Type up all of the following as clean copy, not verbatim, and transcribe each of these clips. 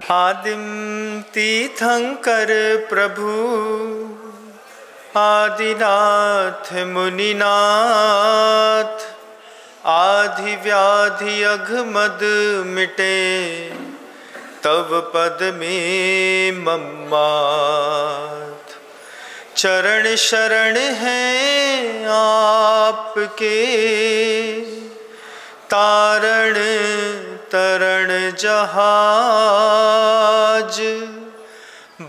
आदिम तीर्थंकर प्रभु आदिनाथ मुनिनाथ, आधि व्याधि अघमद मिटे तब पद में मम्मात। चरण शरण हैं आपके, तारण तरण जहाज,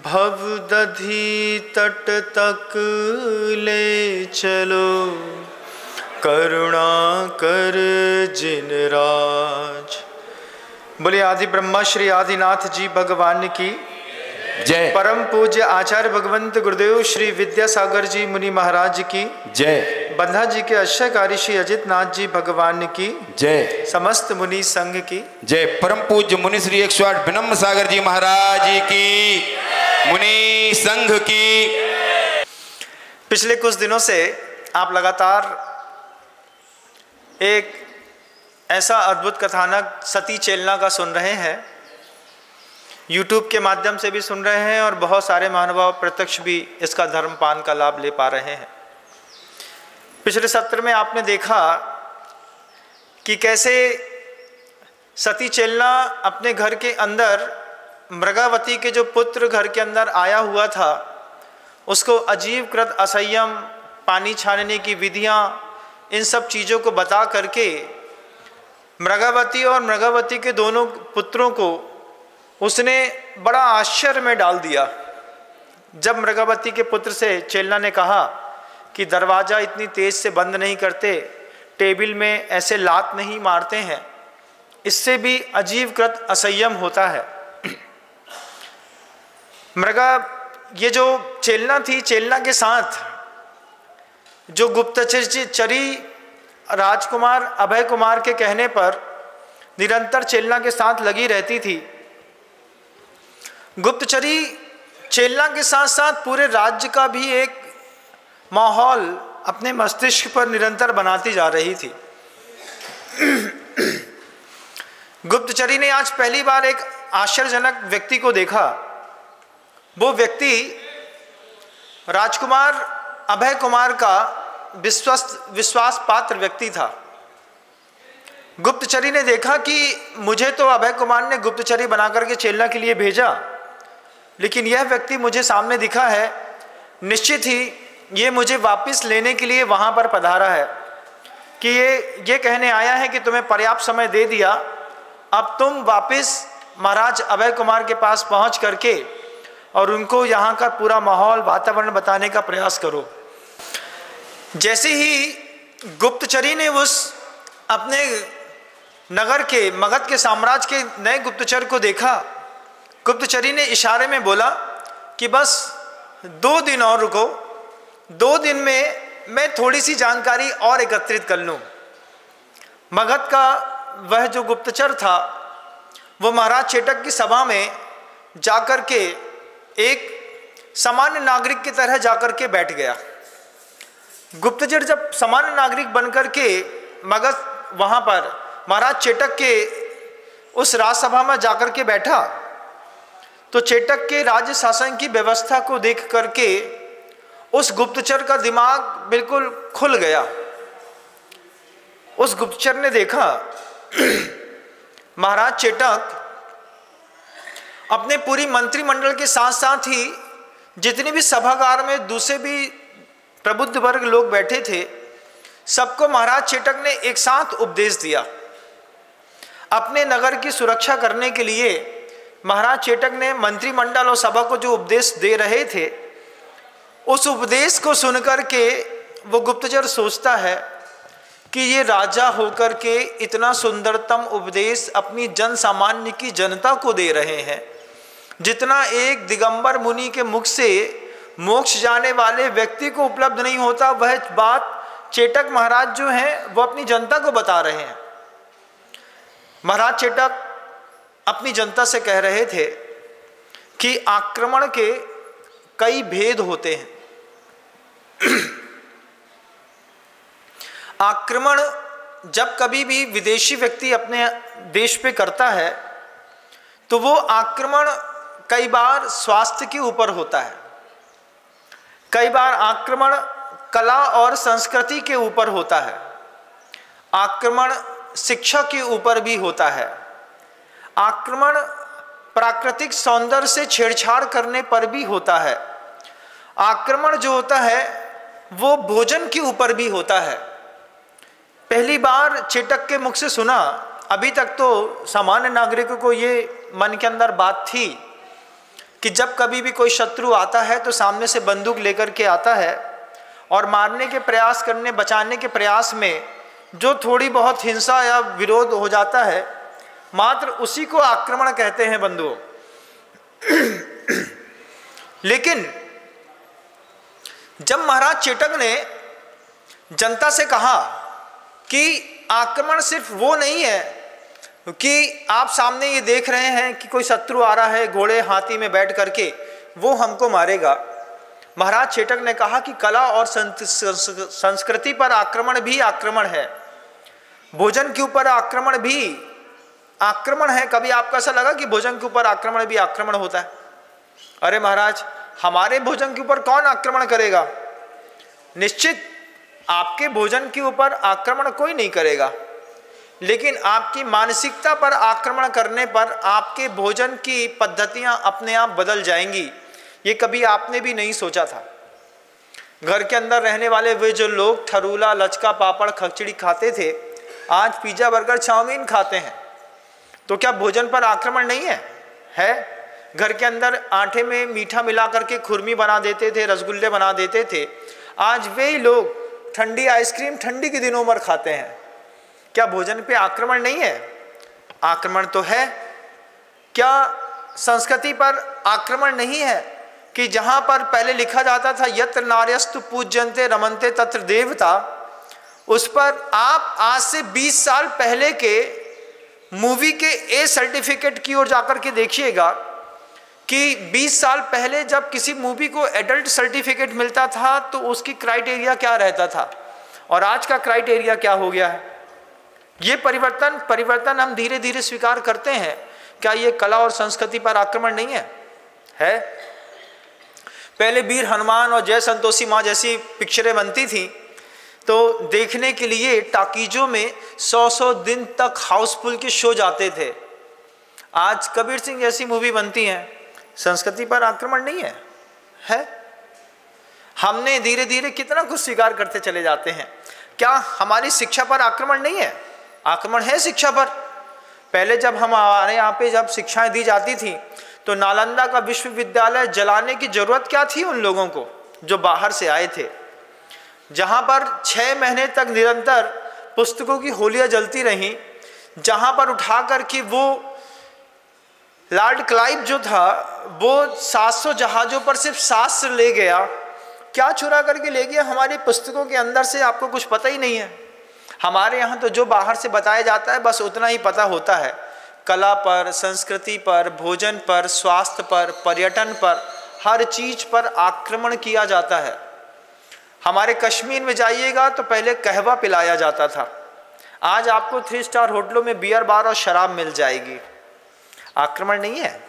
भव दधी तट तक ले चलो, करुणा कर जिन राज। बोले आदि ब्रह्मा श्री आदिनाथ जी भगवान की जय। परम पूज्य आचार्य भगवंत गुरुदेव श्री विद्यासागर जी मुनि महाराज की जय। बंधा जी के आश्रयकारी श्री अजित नाथ जी भगवान की जय। समस्त मुनि संघ की जय। परम पूज्य मुनि श्री 108 विनम्र सागर जी महाराज की, मुनि संघ की। पिछले कुछ दिनों से आप लगातार एक ऐसा अद्भुत कथानक सती चेलना का सुन रहे हैं, YouTube के माध्यम से भी सुन रहे हैं और बहुत सारे महानुभाव प्रत्यक्ष भी इसका धर्मपान का लाभ ले पा रहे हैं। पिछले सत्र में आपने देखा कि कैसे सती चेलना अपने घर के अंदर मृगावती के जो पुत्र घर के अंदर आया हुआ था, उसको अजीब कृत असंयम, पानी छानने की विधियां, इन सब चीज़ों को बता करके मृगावती और मृगावती के दोनों पुत्रों को उसने बड़ा आश्चर्य में डाल दिया। जब मृगावती के पुत्र से चेलना ने कहा कि दरवाज़ा इतनी तेज़ से बंद नहीं करते, टेबल में ऐसे लात नहीं मारते हैं, इससे भी अजीब कृत असंयम होता है। ये जो चेलना थी, चेलना के साथ जो गुप्तचरी राजकुमार अभय कुमार के कहने पर निरंतर चेलना के साथ लगी रहती थी। गुप्तचरी चेलना के साथ साथ पूरे राज्य का भी एक माहौल अपने मस्तिष्क पर निरंतर बनाती जा रही थी। गुप्तचरी ने आज पहली बार एक आश्चर्यजनक व्यक्ति को देखा। वो व्यक्ति राजकुमार अभय कुमार का विश्वास पात्र व्यक्ति था। गुप्तचरी ने देखा कि मुझे तो अभय कुमार ने गुप्तचरी बना करके चेलना के लिए भेजा, लेकिन यह व्यक्ति मुझे सामने दिखा है, निश्चित ही ये मुझे वापस लेने के लिए वहाँ पर पधारा है कि ये कहने आया है कि तुम्हें पर्याप्त समय दे दिया, अब तुम वापस महाराज अभय कुमार के पास पहुँच करके और उनको यहाँ का पूरा माहौल, वातावरण बताने का प्रयास करो। जैसे ही गुप्तचरी ने उस अपने नगर के, मगध के साम्राज्य के नए गुप्तचर को देखा, गुप्तचरी ने इशारे में बोला कि बस 2 दिन और रुको, 2 दिन में मैं थोड़ी सी जानकारी और एकत्रित कर लूँ। मगध का वह जो गुप्तचर था, वो महाराज चेटक की सभा में जाकर के एक सामान्य नागरिक की तरह जाकर के बैठ गया। गुप्तचर जब सामान्य नागरिक बनकर के मगध वहाँ पर महाराज चेटक के उस राजसभा में जाकर के बैठा, तो चेटक के राज्य शासन की व्यवस्था को देख करके उस गुप्तचर का दिमाग बिल्कुल खुल गया। उस गुप्तचर ने देखा महाराज चेटक अपने पूरी मंत्रिमंडल के साथ साथ ही जितने भी सभागार में दूसरे भी प्रबुद्ध वर्ग लोग बैठे थे, सबको महाराज चेटक ने एक साथ उपदेश दिया। अपने नगर की सुरक्षा करने के लिए महाराज चेटक ने मंत्रिमंडल और सभा को जो उपदेश दे रहे थे, उस उपदेश को सुनकर के वो गुप्तचर सोचता है कि ये राजा होकर के इतना सुंदरतम उपदेश अपनी जन सामान्य की जनता को दे रहे हैं, जितना एक दिगंबर मुनि के मुख से मोक्ष जाने वाले व्यक्ति को उपलब्ध नहीं होता, वह बात चेटक महाराज जो हैं वो अपनी जनता को बता रहे हैं। महाराज चेटक अपनी जनता से कह रहे थे कि आक्रमण के कई भेद होते हैं। आक्रमण जब कभी भी विदेशी व्यक्ति अपने देश पे करता है तो वो आक्रमण कई बार स्वास्थ्य के ऊपर होता है, कई बार आक्रमण कला और संस्कृति के ऊपर होता है, आक्रमण शिक्षा के ऊपर भी होता है, आक्रमण प्राकृतिक सौंदर्य से छेड़छाड़ करने पर भी होता है, आक्रमण जो होता है वो भोजन के ऊपर भी होता है। पहली बार चेटक के मुख से सुना, अभी तक तो सामान्य नागरिकों को ये मन के अंदर बात थी कि जब कभी भी कोई शत्रु आता है तो सामने से बंदूक लेकर के आता है और मारने के प्रयास करने, बचाने के प्रयास में जो थोड़ी बहुत हिंसा या विरोध हो जाता है, मात्र उसी को आक्रमण कहते हैं बंधुओं। लेकिन जब महाराज चेटक ने जनता से कहा कि आक्रमण सिर्फ वो नहीं है कि आप सामने ये देख रहे हैं कि कोई शत्रु आ रहा है घोड़े हाथी में बैठ करके, वो हमको मारेगा। महाराज चेटक ने कहा कि कला और संस्कृति पर आक्रमण भी आक्रमण है, भोजन के ऊपर आक्रमण भी आक्रमण है। कभी आपको ऐसा लगा कि भोजन के ऊपर आक्रमण भी आक्रमण होता है? अरे महाराज, हमारे भोजन के ऊपर कौन आक्रमण करेगा? निश्चित आपके भोजन के ऊपर आक्रमण कोई नहीं करेगा, लेकिन आपकी मानसिकता पर आक्रमण करने पर आपके भोजन की पद्धतियां अपने आप बदल जाएंगी। ये कभी आपने भी नहीं सोचा था। घर के अंदर रहने वाले वे जो लोग ठरूला, लचका, पापड़, खिचड़ी खाते थे, आज पिज्जा, बर्गर, चाउमीन खाते हैं। तो क्या भोजन पर आक्रमण नहीं है? है। घर के अंदर आटे में मीठा मिला करके खुरमी बना देते थे, रसगुल्ले बना देते थे, आज वे लोग ठंडी आइसक्रीम ठंडी के दिनों में खाते हैं। क्या भोजन पे आक्रमण नहीं है? आक्रमण तो है। क्या संस्कृति पर आक्रमण नहीं है कि जहां पर पहले लिखा जाता था यत्र नार्यस्तु पूज्यन्ते रमन्ते तत्र देवता, उस पर आप आज से 20 साल पहले के मूवी के ए सर्टिफिकेट की ओर जाकर के देखिएगा कि 20 साल पहले जब किसी मूवी को एडल्ट सर्टिफिकेट मिलता था तो उसकी क्राइटेरिया क्या रहता था और आज का क्राइटेरिया क्या हो गया है। ये परिवर्तन हम धीरे धीरे स्वीकार करते हैं। क्या ये कला और संस्कृति पर आक्रमण नहीं है? है। पहले वीर हनुमान और जय संतोषी माँ जैसी पिक्चरें बनती थी तो देखने के लिए टाकीजों में 100 दिन तक हाउसफुल के शो जाते थे। आज कबीर सिंह जैसी मूवी बनती हैं, संस्कृति पर आक्रमण नहीं है? है। हमने धीरे धीरे कितना कुछ स्वीकार करते चले जाते हैं। क्या हमारी शिक्षा पर आक्रमण नहीं है? आक्रमण है शिक्षा पर। पहले जब हमारे यहाँ पे जब शिक्षाएं दी जाती थी तो नालंदा का विश्वविद्यालय जलाने की जरूरत क्या थी उन लोगों को जो बाहर से आए थे, जहाँ पर 6 महीने तक निरंतर पुस्तकों की होलियाँ जलती रहीं, जहाँ पर उठा करके वो लॉर्ड क्लाइव जो था वो 700 जहाज़ों पर सिर्फ शास्त्र ले गया। क्या चुरा करके ले गया? हमारी पुस्तकों के अंदर से आपको कुछ पता ही नहीं है। हमारे यहाँ तो जो बाहर से बताया जाता है बस उतना ही पता होता है। कला पर, संस्कृति पर, भोजन पर, स्वास्थ्य पर, पर्यटन पर, हर चीज़ पर आक्रमण किया जाता है। हमारे कश्मीर में जाइएगा तो पहले कहवा पिलाया जाता था, आज आपको 3 स्टार होटलों में बियर बार और शराब मिल जाएगी। आक्रमण नहीं है?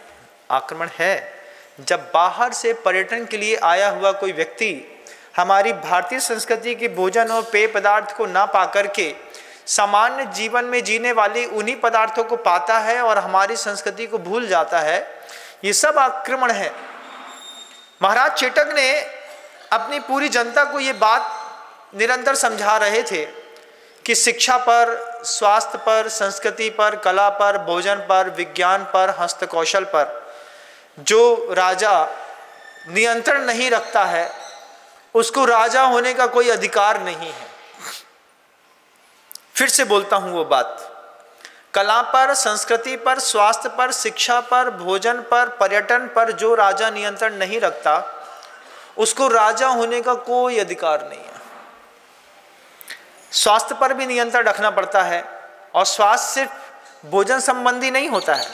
आक्रमण है। जब बाहर से पर्यटन के लिए आया हुआ कोई व्यक्ति हमारी भारतीय संस्कृति के भोजन और पेय पदार्थ को ना पा करके सामान्य जीवन में जीने वाली उन्हीं पदार्थों को पाता है और हमारी संस्कृति को भूल जाता है, ये सब आक्रमण है। महाराज चेटक ने अपनी पूरी जनता को ये बात निरंतर समझा रहे थे कि शिक्षा पर, स्वास्थ्य पर, संस्कृति पर, कला पर, भोजन पर, विज्ञान पर, हस्तकौशल पर जो राजा नियंत्रण नहीं रखता है उसको राजा होने का कोई अधिकार नहीं है। फिर से बोलता हूं वो बात, कला पर, संस्कृति पर, स्वास्थ्य पर, शिक्षा पर, भोजन पर, पर्यटन पर जो राजा नियंत्रण नहीं रखता उसको राजा होने का कोई अधिकार नहीं है। स्वास्थ्य पर भी नियंत्रण रखना पड़ता है और स्वास्थ्य सिर्फ भोजन संबंधी नहीं होता है।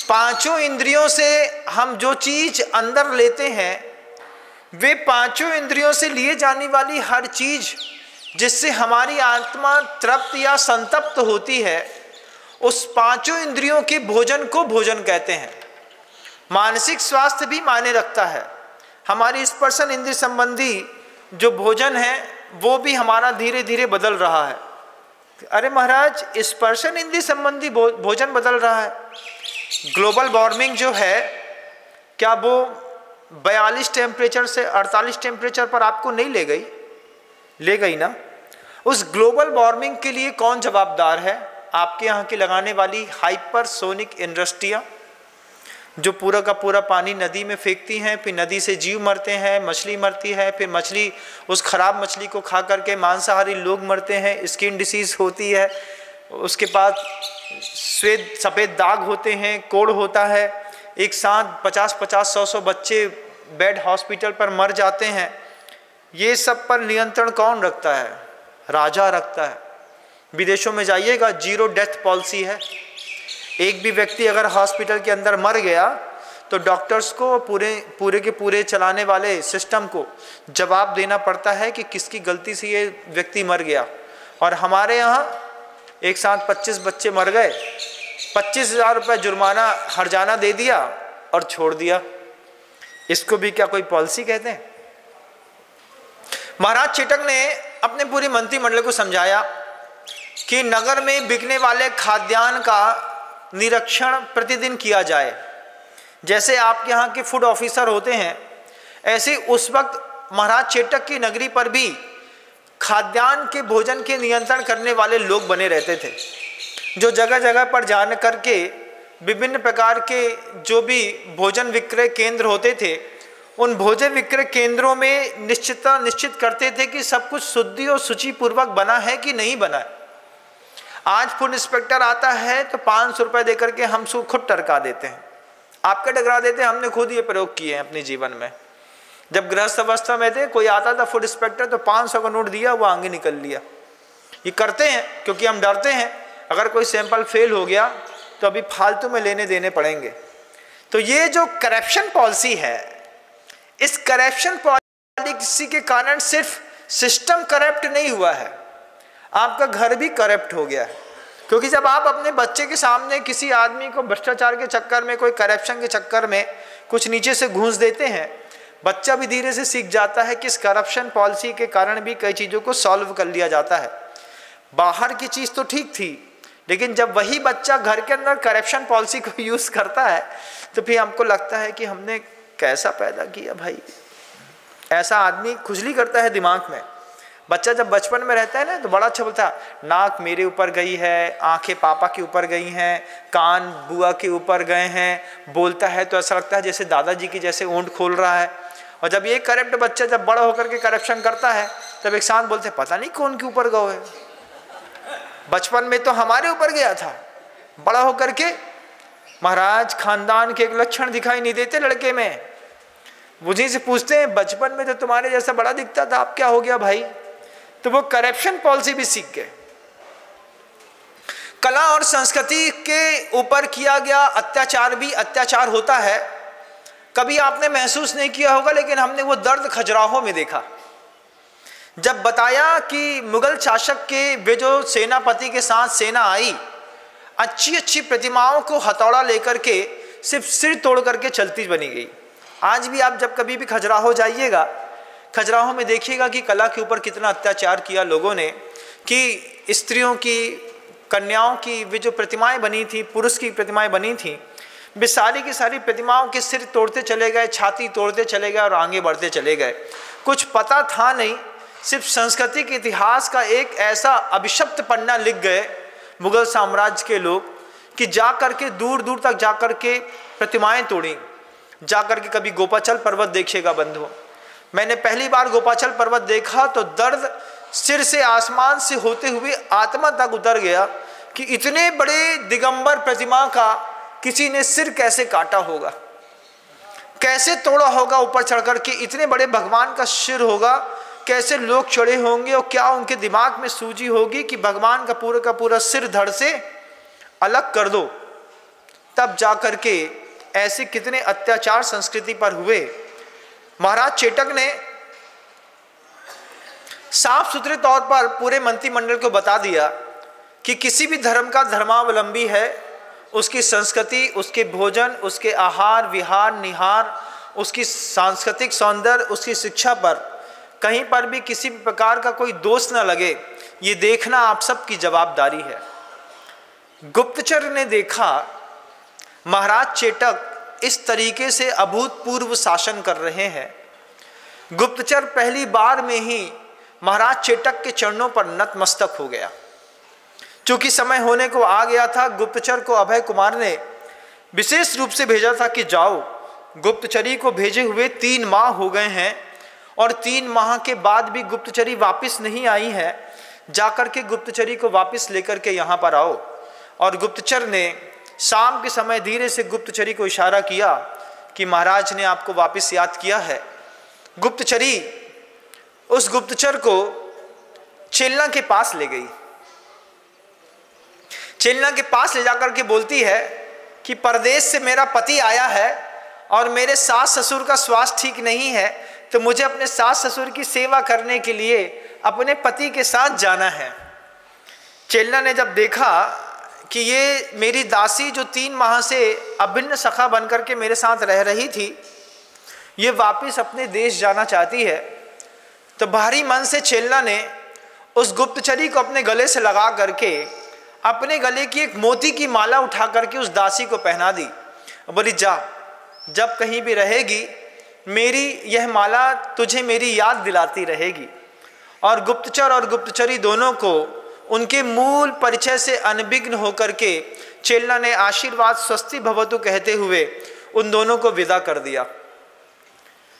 5 इंद्रियों से हम जो चीज अंदर लेते हैं वे 5 इंद्रियों से लिए जाने वाली हर चीज जिससे हमारी आत्मा तृप्त या संतप्त होती है, उस पांचों इंद्रियों के भोजन को भोजन कहते हैं। मानसिक स्वास्थ्य भी मायने रखता है। हमारी स्पर्शन इंद्रिय संबंधी जो भोजन है वो भी हमारा धीरे धीरे बदल रहा है। अरे महाराज, स्पर्शन इंद्रिय संबंधी भोजन बदल रहा है। ग्लोबल वार्मिंग जो है, क्या वो 42 टेम्परेचर से 48 टेम्परेचर पर आपको नहीं ले गई? ले गई ना। उस ग्लोबल वार्मिंग के लिए कौन जवाबदार है? आपके यहाँ की लगाने वाली हाइपरसोनिक इंडस्ट्रियाँ, जो पूरा का पूरा पानी नदी में फेंकती हैं, फिर नदी से जीव मरते हैं, मछली मरती है, फिर मछली, उस खराब मछली को खा करके मांसाहारी लोग मरते हैं, स्किन डिसीज होती है, उसके बाद सफ़ेद दाग होते हैं, कोढ़ होता है, एक साथ 50-50, 100-100 बच्चे बेड हॉस्पिटल पर मर जाते हैं। ये सब पर नियंत्रण कौन रखता है? राजा रखता है। विदेशों में जाइएगा, 0 डेथ पॉलिसी है। एक भी व्यक्ति अगर हॉस्पिटल के अंदर मर गया तो डॉक्टर्स को, पूरे के पूरे चलाने वाले सिस्टम को जवाब देना पड़ता है कि किसकी गलती से ये व्यक्ति मर गया। और हमारे यहाँ एक साथ 25 बच्चे मर गए, 25,000 रुपये जुर्माना हर्जाना दे दिया और छोड़ दिया। इसको भी क्या कोई पॉलिसी कहते हैं? महाराज चेटक ने अपने पूरी मंत्रिमंडल को समझाया कि नगर में बिकने वाले खाद्यान्न का निरीक्षण प्रतिदिन किया जाए। जैसे आपके यहाँ के फूड ऑफिसर होते हैं, ऐसे उस वक्त महाराज चेटक की नगरी पर भी खाद्यान्न के भोजन के नियंत्रण करने वाले लोग बने रहते थे, जो जगह जगह पर जाने करके विभिन्न प्रकार के जो भी भोजन विक्रय केंद्र होते थे, उन भोजन विक्रय केंद्रों में निश्चित करते थे कि सब कुछ शुद्धि और सूचिपूर्वक बना है कि नहीं बना है। आज फूड इंस्पेक्टर आता है तो 500 रुपये देकर के हम खुद टरका देते हैं, आपके डगरा देते हैं। हमने खुद ये प्रयोग किए हैं अपने जीवन में। जब गृहस्थ अवस्था में थे, कोई आता था फूड इंस्पेक्टर तो 500 का नोट दिया, वो आगे निकल लिया। ये करते हैं क्योंकि हम डरते हैं अगर कोई सैंपल फेल हो गया तो अभी फालतू में लेने देने पड़ेंगे। तो ये जो करप्शन पॉलिसी है, इस करप्शन पॉलिसी के कारण सिर्फ सिस्टम करप्ट नहीं हुआ है, आपका घर भी करप्ट हो गया है। क्योंकि जब आप अपने बच्चे के सामने किसी आदमी को भ्रष्टाचार के चक्कर में, कोई करप्शन के चक्कर में कुछ नीचे से घूस देते हैं, बच्चा भी धीरे से सीख जाता है कि इस करप्शन पॉलिसी के कारण भी कई चीज़ों को सॉल्व कर लिया जाता है। बाहर की चीज़ तो ठीक थी, लेकिन जब वही बच्चा घर के अंदर करप्शन पॉलिसी को यूज़ करता है तो फिर हमको लगता है कि हमने कैसा पैदा किया भाई। ऐसा आदमी खुजली करता है दिमाग में। बच्चा जब बचपन में रहता है ना तो बड़ा अच्छा बोलता है, नाक मेरे ऊपर गई है, आंखें पापा के ऊपर गई हैं, कान बुआ के ऊपर गए हैं। बोलता है तो ऐसा लगता है जैसे दादाजी की जैसे ऊँट खोल रहा है। और जब ये करप्ट बच्चा जब बड़ा होकर के करप्शन करता है तब एक साथ बोलते हैं पता नहीं कौन के ऊपर गए है, बचपन में तो हमारे ऊपर गया था। बड़ा होकर के महाराज खानदान के एक लक्षण दिखाई नहीं देते लड़के में। मुझे से पूछते हैं बचपन में तो तुम्हारे जैसा बड़ा दिखता था, अब क्या हो गया भाई? तो वो करप्शन पॉलिसी भी सीख गए। कला और संस्कृति के ऊपर किया गया अत्याचार भी अत्याचार होता है। कभी आपने महसूस नहीं किया होगा, लेकिन हमने वो दर्द खजुराहो में देखा। जब बताया कि मुगल शासक के वे जो सेनापति के साथ सेना आई, अच्छी अच्छी प्रतिमाओं को हथौड़ा लेकर के सिर्फ सिर तोड़ करके चलती बनी गई। आज भी आप जब कभी भी खजुराहो जाइएगा, खजुराहो में देखिएगा कि कला के ऊपर कितना अत्याचार किया लोगों ने, कि स्त्रियों की, कन्याओं की वे जो प्रतिमाएं बनी थी, पुरुष की प्रतिमाएं बनी थी, वे सारी की सारी प्रतिमाओं के सिर तोड़ते चले गए, छाती तोड़ते चले गए और आगे बढ़ते चले गए। कुछ पता था नहीं, सिर्फ संस्कृति के इतिहास का एक ऐसा अभिशप्त पन्ना लिख गए मुगल साम्राज्य के लोग कि जा कर के दूर दूर तक जा कर के प्रतिमाएं तोड़ी। जा कर के कभी गोपाचल पर्वत देखिएगा बंधुओं, मैंने पहली बार गोपाचल पर्वत देखा तो दर्द सिर से आसमान से होते हुए आत्मा तक उतर गया कि इतने बड़े दिगंबर प्रतिमा का किसी ने सिर कैसे काटा होगा, कैसे तोड़ा होगा ऊपर चढ़ कर के। इतने बड़े भगवान का सिर होगा, कैसे लोग चढ़े होंगे और क्या उनके दिमाग में सूझी होगी कि भगवान का पूरा सिर धड़ से अलग कर दो। तब जा कर के ऐसे कितने अत्याचार संस्कृति पर हुए। महाराज चेटक ने साफ सुथरे तौर पर पूरे मंत्रिमंडल को बता दिया कि किसी भी धर्म का धर्मावलंबी है, उसकी संस्कृति, उसके भोजन, उसके आहार विहार निहार, उसकी सांस्कृतिक सौंदर्य, उसकी शिक्षा पर कहीं पर भी किसी भी प्रकार का कोई दोष न लगे, ये देखना आप सबकी जवाबदारी है। गुप्तचर ने देखा महाराज चेटक इस तरीके से अभूतपूर्व शासन कर रहे हैं। गुप्तचर पहली बार में ही महाराज चेटक के चरणों पर नतमस्तक हो गया। चूंकि समय होने को आ गया था, गुप्तचर को अभय कुमार ने विशेष रूप से भेजा था कि जाओ। गुप्तचरी को भेजे हुए 3 माह हो गए हैं और 3 माह के बाद भी गुप्तचरी वापस नहीं आई है। जाकर के गुप्तचरी को वापस लेकर के यहाँ पर आओ। और गुप्तचर ने शाम के समय धीरे से गुप्तचरी को इशारा किया कि महाराज ने आपको वापस याद किया है। गुप्तचरी उस गुप्तचर को चेलना के पास ले गई। चेलना के पास ले जाकर के बोलती है कि परदेश से मेरा पति आया है और मेरे सास ससुर का स्वास्थ्य ठीक नहीं है, तो मुझे अपने सास ससुर की सेवा करने के लिए अपने पति के साथ जाना है। चेलना ने जब देखा कि ये मेरी दासी जो 3 माह से अभिन्न सखा बनकर के मेरे साथ रह रही थी, ये वापस अपने देश जाना चाहती है, तो भारी मन से चेलना ने उस गुप्तचरी को अपने गले से लगा करके अपने गले की एक मोती की माला उठा करके उस दासी को पहना दी। बोली जा, जब कहीं भी रहेगी मेरी यह माला तुझे मेरी याद दिलाती रहेगी। और गुप्तचर और गुप्तचरी दोनों को उनके मूल परिचय से अनभिज्ञ होकर के चेलना ने आशीर्वाद स्वस्ति भवतु कहते हुए उन दोनों को विदा कर दिया।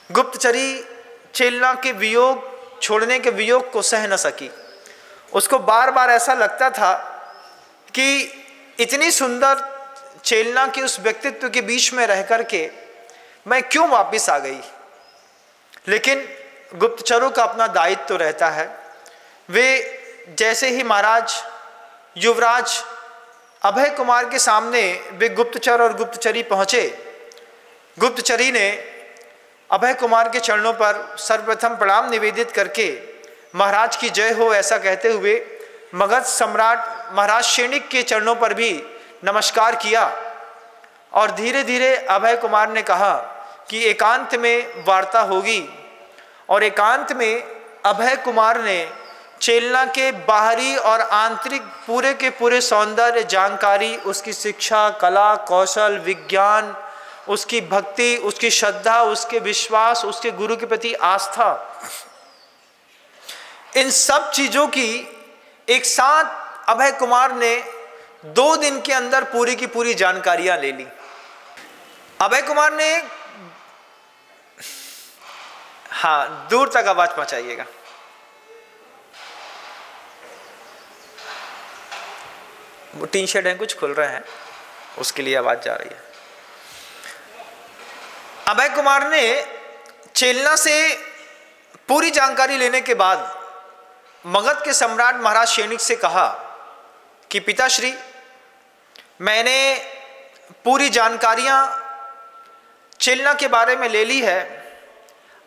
गुप्तचरी चेलना के वियोग, छोड़ने के वियोग को सह न सकी। उसको बार बार ऐसा लगता था कि इतनी सुंदर चेलना के उस व्यक्तित्व के बीच में रह कर के मैं क्यों वापस आ गई। लेकिन गुप्तचरों का अपना दायित्व तो रहता है। वे जैसे ही महाराज युवराज अभय कुमार के सामने वे गुप्तचर और गुप्तचरी पहुँचे, गुप्तचरी ने अभय कुमार के चरणों पर सर्वप्रथम प्रणाम निवेदित करके महाराज की जय हो ऐसा कहते हुए मगध सम्राट महाराज शेणिक के चरणों पर भी नमस्कार किया। और धीरे धीरे अभय कुमार ने कहा कि एकांत में वार्ता होगी। और एकांत में अभय कुमार ने चेलना के बाहरी और आंतरिक पूरे के पूरे सौंदर्य, जानकारी, उसकी शिक्षा, कला, कौशल, विज्ञान, उसकी भक्ति, उसकी श्रद्धा, उसके विश्वास, उसके गुरु के प्रति आस्था, इन सब चीज़ों की एक साथ अभय कुमार ने 2 दिन के अंदर पूरी की पूरी जानकारियां ले ली। अभय कुमार ने, हाँ, दूर तक आवाज पहुंचाइएगा। वो टीन शेड है, कुछ खुल रहे हैं, उसके लिए आवाज जा रही है। अभय कुमार ने चेलना से पूरी जानकारी लेने के बाद मगध के सम्राट महाराज शेणिक से कहा कि पिताश्री, मैंने पूरी जानकारियां चेलना के बारे में ले ली है।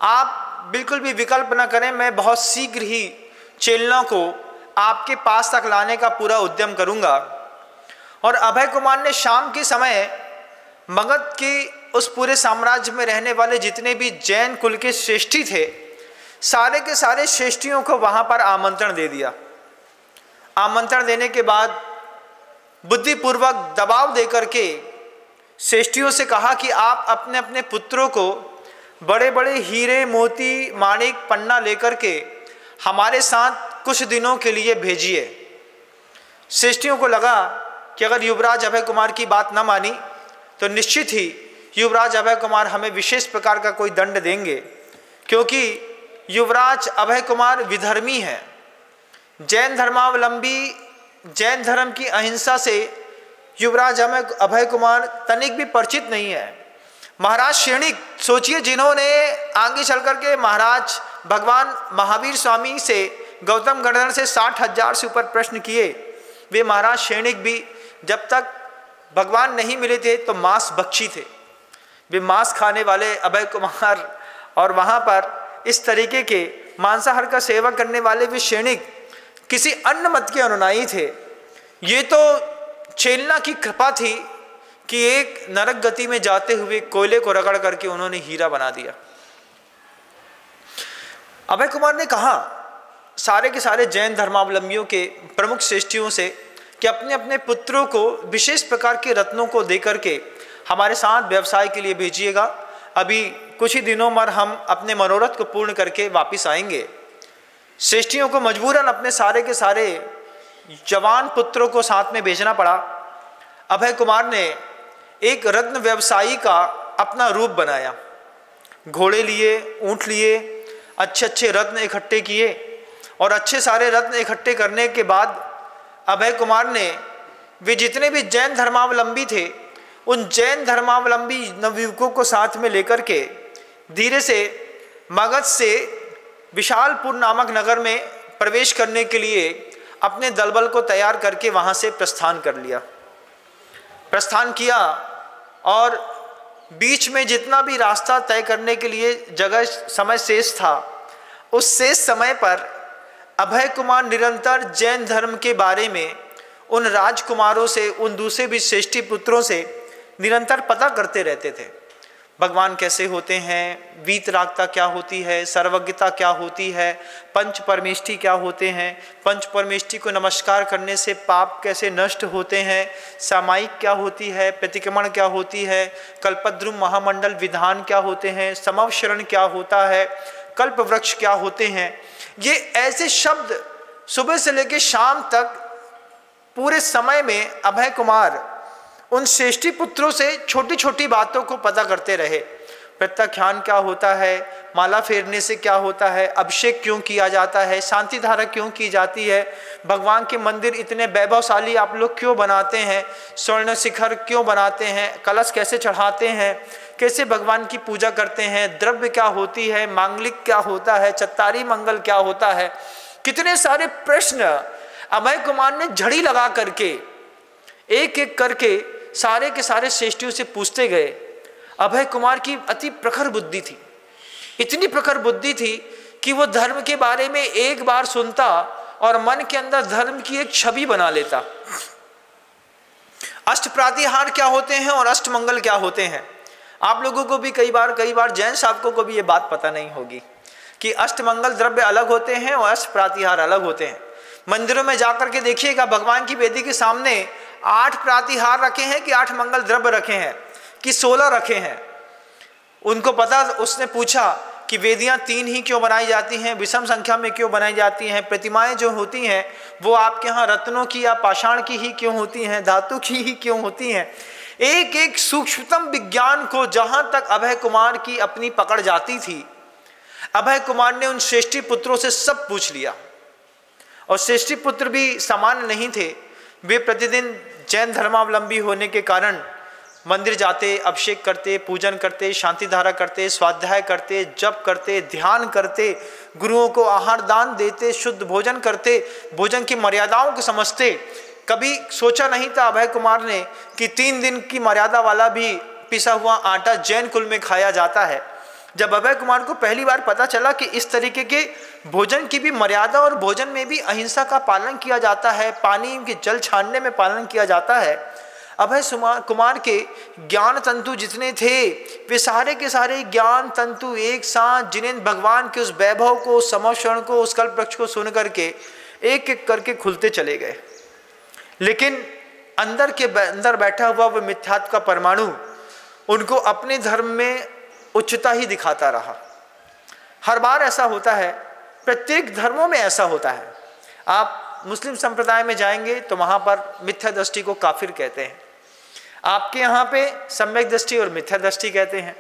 आप बिल्कुल भी विकल्प न करें, मैं बहुत शीघ्र ही चेलना को आपके पास तक लाने का पूरा उद्यम करूंगा। और अभय कुमार ने शाम के समय मगध के उस पूरे साम्राज्य में रहने वाले जितने भी जैन कुल के श्रेष्ठी थे, सारे के सारे श्रेष्ठियों को वहां पर आमंत्रण दे दिया। आमंत्रण देने के बाद बुद्धिपूर्वक दबाव देकर के श्रेष्ठियों से कहा कि आप अपने अपने पुत्रों को बड़े बड़े हीरे, मोती, माणिक, पन्ना लेकर के हमारे साथ कुछ दिनों के लिए भेजिए। श्रेष्ठियों को लगा कि अगर युवराज अभय कुमार की बात न मानी तो निश्चित ही युवराज अभय कुमार हमें विशेष प्रकार का कोई दंड देंगे, क्योंकि युवराज अभय कुमार विधर्मी हैं। जैन धर्मावलंबी, जैन धर्म की अहिंसा से युवराज अभय कुमार तनिक भी परिचित नहीं है। महाराज शेणिक, सोचिए, जिन्होंने आगे चल करके महाराज भगवान महावीर स्वामी से, गौतम गणधर से 60,000 से ऊपर प्रश्न किए, वे महाराज शेणिक भी जब तक भगवान नहीं मिले थे तो मांस भक्षी थे। वे मांस खाने वाले अभय कुमार, और वहाँ पर इस तरीके के मांसाहार का सेवा करने वाले वे सैनिक किसी अन्य मत के अनुयायी थे। ये तो चेलना की कृपा थी कि एक नरक गति में जाते हुए कोयले को रगड़ करके उन्होंने हीरा बना दिया। अभय कुमार ने कहा सारे के सारे जैन धर्मावलंबियों के प्रमुख श्रेष्ठियों से कि अपने अपने पुत्रों को विशेष प्रकार के रत्नों को देकर के हमारे साथ व्यवसाय के लिए भेजिएगा। अभी कुछ ही दिनों में हम अपने मनोरथ को पूर्ण करके वापस आएंगे। श्रेष्ठियों को मजबूरन अपने सारे के सारे जवान पुत्रों को साथ में भेजना पड़ा। अभय कुमार ने एक रत्न व्यवसायी का अपना रूप बनाया। घोड़े लिए, ऊंट लिए, अच्छे अच्छे रत्न इकट्ठे किए और अच्छे सारे रत्न इकट्ठे करने के बाद अभय कुमार ने वे जितने भी जैन धर्मावलंबी थे उन जैन धर्मावलंबी नवयुवकों को साथ में लेकर के धीरे से मगध से विशालपुर नामक नगर में प्रवेश करने के लिए अपने दलबल को तैयार करके वहां से प्रस्थान कर लिया। प्रस्थान किया और बीच में जितना भी रास्ता तय करने के लिए जगह समय शेष था, उस शेष समय पर अभय कुमार निरंतर जैन धर्म के बारे में उन राजकुमारों से, उन दूसरे भी श्रेष्ठी पुत्रों से निरंतर पता करते रहते थे। भगवान कैसे होते हैं, वीतरागता क्या होती है, सर्वज्ञता क्या होती है, पंच परमेष्ठी क्या होते हैं, पंच परमेष्ठी को नमस्कार करने से पाप कैसे नष्ट होते हैं, सामायिक क्या होती है, प्रतिक्रमण क्या होती है, कल्पद्रुम महामंडल विधान क्या होते हैं, समवशरण क्या होता है, कल्प वृक्ष क्या होते हैं। ये ऐसे शब्द सुबह से लेकर शाम तक पूरे समय में अभय कुमार उन श्रेष्ठी पुत्रों से छोटी छोटी बातों को पता करते रहे। प्रत्याख्यान क्या होता है, माला फेरने से क्या होता है, अभिषेक क्यों किया जाता है, शांति धारा क्यों की जाती है, भगवान के मंदिर इतने वैभवशाली आप लोग क्यों बनाते हैं, स्वर्ण शिखर क्यों बनाते हैं, कलश कैसे चढ़ाते हैं, कैसे भगवान की पूजा करते हैं, द्रव्य क्या होती है, मांगलिक क्या होता है, चत्तारी मंगल क्या होता है। कितने सारे प्रश्न अभय कुमार ने झड़ी लगा करके एक एक करके सारे के सारे श्रेष्ठियों से पूछते गए। अभय कुमार की अति प्रखर बुद्धि थी, इतनी प्रखर बुद्धि थी कि वो धर्म के बारे में एक बार सुनता और मन के अंदर धर्म की एक छवि बना लेता। अष्ट प्रातिहार क्या होते हैं और अष्ट मंगल क्या होते हैं, आप लोगों को भी कई बार जैन शावकों को भी ये बात पता नहीं होगी कि अष्ट मंगल द्रव्य अलग होते हैं और अष्ट प्रातिहार अलग होते हैं। मंदिरों में जाकर के देखिएगा, भगवान की वेदी के सामने 8 प्रातिहार रखे हैं कि 8 मंगल द्रव्य रखे हैं कि 16 रखे हैं। उनको पता, उसने पूछा कि वेदियां 3 ही क्यों बनाई जाती हैं, विषम संख्या में क्यों बनाई जाती हैं, प्रतिमाएं जो होती हैं वो आपके यहाँ रत्नों की या पाषाण की ही क्यों होती हैं, धातु की ही क्यों होती हैं। एक एक सूक्ष्मतम विज्ञान को जहां तक अभय कुमार की अपनी पकड़ जाती थी, अभय कुमार ने उन श्रेष्ठी पुत्रों से सब पूछ लिया। और श्रेष्ठी पुत्र भी सामान्य नहीं थे, वे प्रतिदिन जैन धर्मावलंबी होने के कारण मंदिर जाते, अभिषेक करते, पूजन करते, शांति धारा करते, स्वाध्याय करते, जप करते, ध्यान करते, गुरुओं को आहार दान देते, शुद्ध भोजन करते, भोजन की मर्यादाओं को समझते। कभी सोचा नहीं था अभय कुमार ने कि 3 दिन की मर्यादा वाला भी पिसा हुआ आटा जैन कुल में खाया जाता है। जब अभय कुमार को पहली बार पता चला कि इस तरीके के भोजन की भी मर्यादा और भोजन में भी अहिंसा का पालन किया जाता है, पानी के जल छानने में पालन किया जाता है, अभय कुमार के ज्ञान तंतु जितने थे वे सारे के सारे ज्ञान तंतु एक साथ, जिन्हें भगवान के उस वैभव को, समवशरण को, उस कल्प वृक्ष को सुन करके एक एक करके खुलते चले गए। लेकिन अंदर बैठा हुआ वह मिथ्यात्व का परमाणु उनको अपने धर्म में उच्चता ही दिखाता रहा। हर बार ऐसा होता है, प्रत्येक धर्मों में ऐसा होता है। आप मुस्लिम संप्रदाय में जाएंगे तो वहाँ पर मिथ्या दृष्टि को काफिर कहते हैं, आपके यहाँ पे सम्यक दृष्टि और मिथ्या दृष्टि कहते हैं।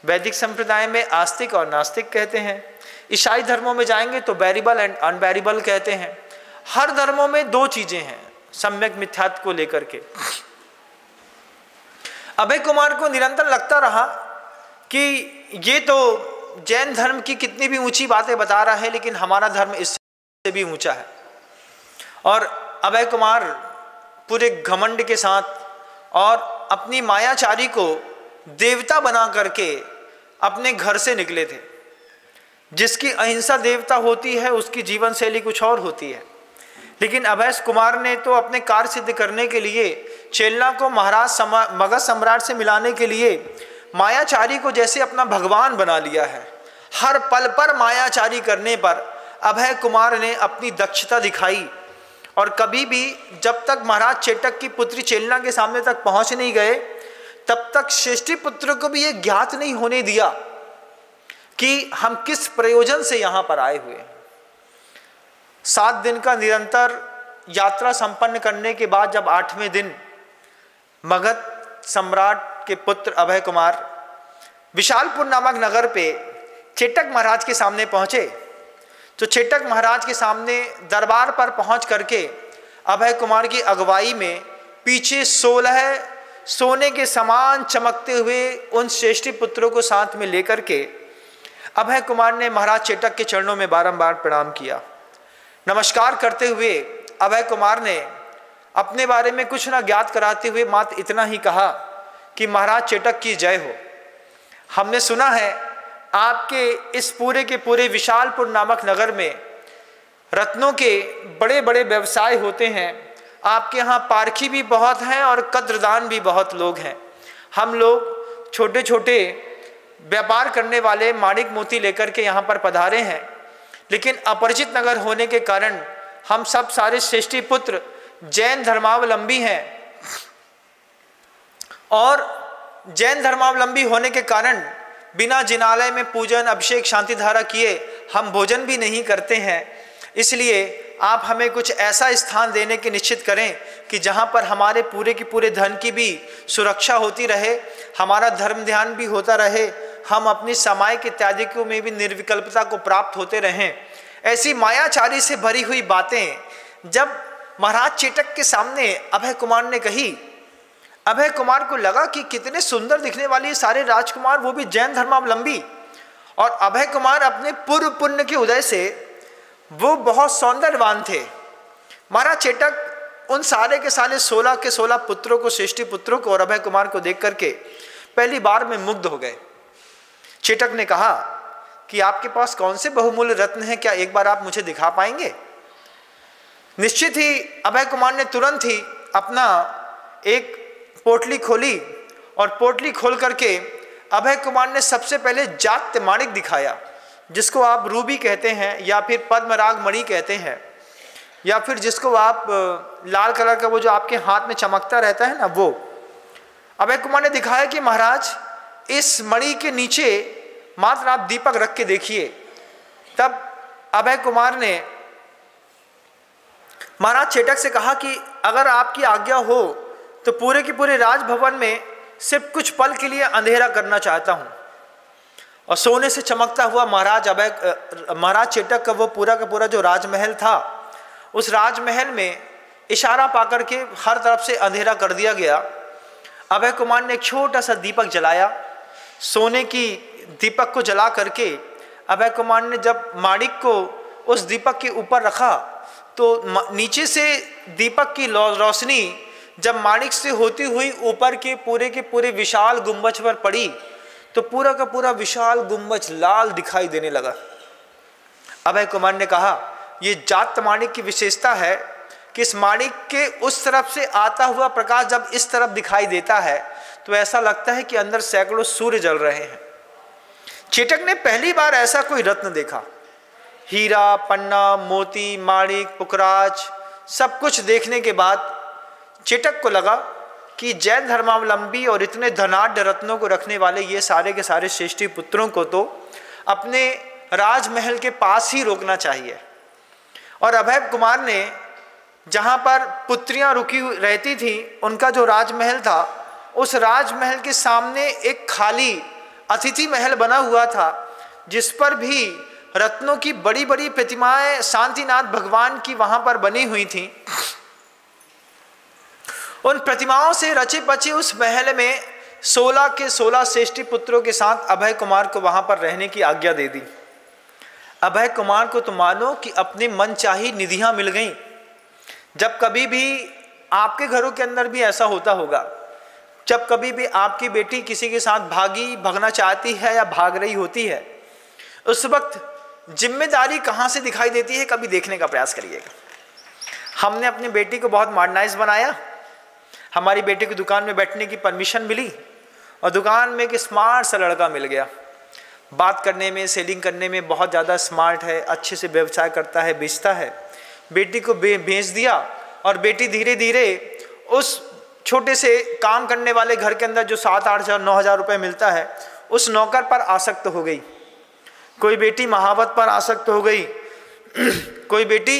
वैदिक संप्रदाय में आस्तिक और नास्तिक कहते हैं। ईसाई धर्मों में जाएंगे तो बैरिबल एंड अनबैरिबल कहते हैं। हर धर्मों में 2 चीजें हैं सम्यक मिथ्यात्व को लेकर के। अभय कुमार को निरंतर लगता रहा कि ये तो जैन धर्म की कितनी भी ऊंची बातें बता रहा है, लेकिन हमारा धर्म इससे भी ऊंचा है। और अभय कुमार पूरे घमंड के साथ और अपनी मायाचारी को देवता बना करके अपने घर से निकले थे। जिसकी अहिंसा देवता होती है उसकी जीवन शैली कुछ और होती है। लेकिन अभय कुमार ने तो अपने कार्य सिद्ध करने के लिए, चेलना को महाराज मगध सम्राट से मिलाने के लिए मायाचारी को जैसे अपना भगवान बना लिया है। हर पल पर मायाचारी करने पर अभय कुमार ने अपनी दक्षता दिखाई और कभी भी जब तक महाराज चेटक की पुत्री चेलना के सामने तक पहुंच नहीं गए तब तक श्रेष्ठी पुत्र को भी ये ज्ञात नहीं होने दिया कि हम किस प्रयोजन से यहाँ पर आए हुए हैं। 7 दिन का निरंतर यात्रा संपन्न करने के बाद जब 8वें दिन मगध सम्राट के पुत्र अभय कुमार विशालपुर नामक नगर पे चेटक महाराज के सामने पहुँचे तो चेटक महाराज के सामने दरबार पर पहुँच करके अभय कुमार की अगुवाई में पीछे 16 सोने के समान चमकते हुए उन श्रेष्ठी पुत्रों को साथ में लेकर के अभय कुमार ने महाराज चेटक के चरणों में बारंबार प्रणाम किया। नमस्कार करते हुए अभय कुमार ने अपने बारे में कुछ न ज्ञात कराते हुए मात्र इतना ही कहा कि महाराज चेटक की जय हो। हमने सुना है आपके इस पूरे के पूरे विशालपुर नामक नगर में रत्नों के बड़े बड़े व्यवसाय होते हैं। आपके यहाँ पारखी भी बहुत हैं और कद्रदान भी बहुत लोग हैं। हम लोग छोटे छोटे व्यापार करने वाले माणिक मोती लेकर के यहाँ पर पधारे हैं, लेकिन अपरिचित नगर होने के कारण हम सब सारे श्रेष्ठी पुत्र जैन धर्मावलंबी हैं और जैन धर्मावलंबी होने के कारण बिना जिनालय में पूजन अभिषेक शांति धारा किए हम भोजन भी नहीं करते हैं। इसलिए आप हमें कुछ ऐसा स्थान देने की निश्चित करें कि जहाँ पर हमारे पूरे की पूरे धन की भी सुरक्षा होती रहे, हमारा धर्म ध्यान भी होता रहे, हम अपनी सामायिक इत्यादिकों में भी निर्विकल्पता को प्राप्त होते रहें। ऐसी मायाचारी से भरी हुई बातें जब महाराज चेटक के सामने अभय कुमार ने कही, अभय कुमार को लगा कि कितने सुंदर दिखने वाले सारे राजकुमार, वो भी जैन धर्मावलंबी। और अभय कुमार अपने पूर्व पुण्य के उदय से वो बहुत सौंदर्यवान थे। महाराज चेटक उन सारे के सारे 16 के 16 पुत्रों को, श्रेष्ठी पुत्रों को और अभय कुमार को देख करके पहली बार में मुग्ध हो गए। चेटक ने कहा कि आपके पास कौन से बहुमूल्य रत्न हैं, क्या एक बार आप मुझे दिखा पाएंगे? निश्चित ही अभय कुमार ने तुरंत ही अपना एक पोटली खोली और पोटली खोल करके अभय कुमार ने सबसे पहले जात्य माणिक दिखाया, जिसको आप रूबी कहते हैं या फिर पद्मराग मणि कहते हैं, या फिर जिसको आप लाल कलर का वो जो आपके हाथ में चमकता रहता है ना, वो अभय कुमार ने दिखाया कि महाराज इस मणि के नीचे मात्र आप दीपक रख के देखिए। तब अभय कुमार ने महाराज चेटक से कहा कि अगर आपकी आज्ञा हो तो पूरे के पूरे राजभवन में सिर्फ कुछ पल के लिए अंधेरा करना चाहता हूं। और सोने से चमकता हुआ महाराज चेटक का वो पूरा का पूरा जो राजमहल था, उस राजमहल में इशारा पाकर के हर तरफ से अंधेरा कर दिया गया। अभय कुमार ने एक छोटा सा दीपक जलाया। सोने की दीपक को जला करके अभय कुमार ने जब माणिक को उस दीपक के ऊपर रखा तो नीचे से दीपक की रोशनी जब माणिक से होती हुई ऊपर के पूरे विशाल गुंबज पर पड़ी तो पूरा का पूरा विशाल गुंबज लाल दिखाई देने लगा। अभय कुमार ने कहा, ये जात माणिक की विशेषता है कि इस माणिक के उस तरफ से आता हुआ प्रकाश जब इस तरफ दिखाई देता है तो ऐसा लगता है कि अंदर सैकड़ों सूर्य जल रहे हैं। चेटक ने पहली बार ऐसा कोई रत्न देखा। हीरा, पन्ना, मोती, माणिक, पुखराज सब कुछ देखने के बाद चेटक को लगा कि जैन धर्मावलंबी और इतने धनाढ्य रत्नों को रखने वाले ये सारे के सारे श्रेष्ठी पुत्रों को तो अपने राजमहल के पास ही रोकना चाहिए। और अभय कुमार ने जहाँ पर पुत्रियाँ रुकी रहती थी, उनका जो राजमहल था, उस राजमहल के सामने एक खाली अतिथि महल बना हुआ था, जिस पर भी रत्नों की बड़ी बड़ी प्रतिमाएं शांतिनाथ भगवान की वहां पर बनी हुई थी। उन प्रतिमाओं से रचे बचे उस महल में 16 के 16 श्रेष्ठी पुत्रों के साथ अभय कुमार को वहां पर रहने की आज्ञा दे दी। अभय कुमार को तो मानो कि अपने मन चाही निधियां मिल गईं। जब कभी भी आपके घरों के अंदर भी ऐसा होता होगा, जब कभी भी आपकी बेटी किसी के साथ भागना चाहती है या भाग रही होती है, उस वक्त जिम्मेदारी कहाँ से दिखाई देती है, कभी देखने का प्रयास करिएगा। हमने अपनी बेटी को बहुत मॉडर्नाइज बनाया। हमारी बेटी को दुकान में बैठने की परमिशन मिली और दुकान में एक स्मार्ट सा लड़का मिल गया। बात करने में, सेलिंग करने में बहुत ज़्यादा स्मार्ट है, अच्छे से व्यवसाय करता है, बेचता है। बेटी को भेज दिया और बेटी धीरे धीरे उस छोटे से काम करने वाले घर के अंदर जो 7-8 हज़ार 9 हज़ार रुपये मिलता है, उस नौकर पर आसक्त हो गई। कोई बेटी महावत पर आसक्त हो गई, कोई बेटी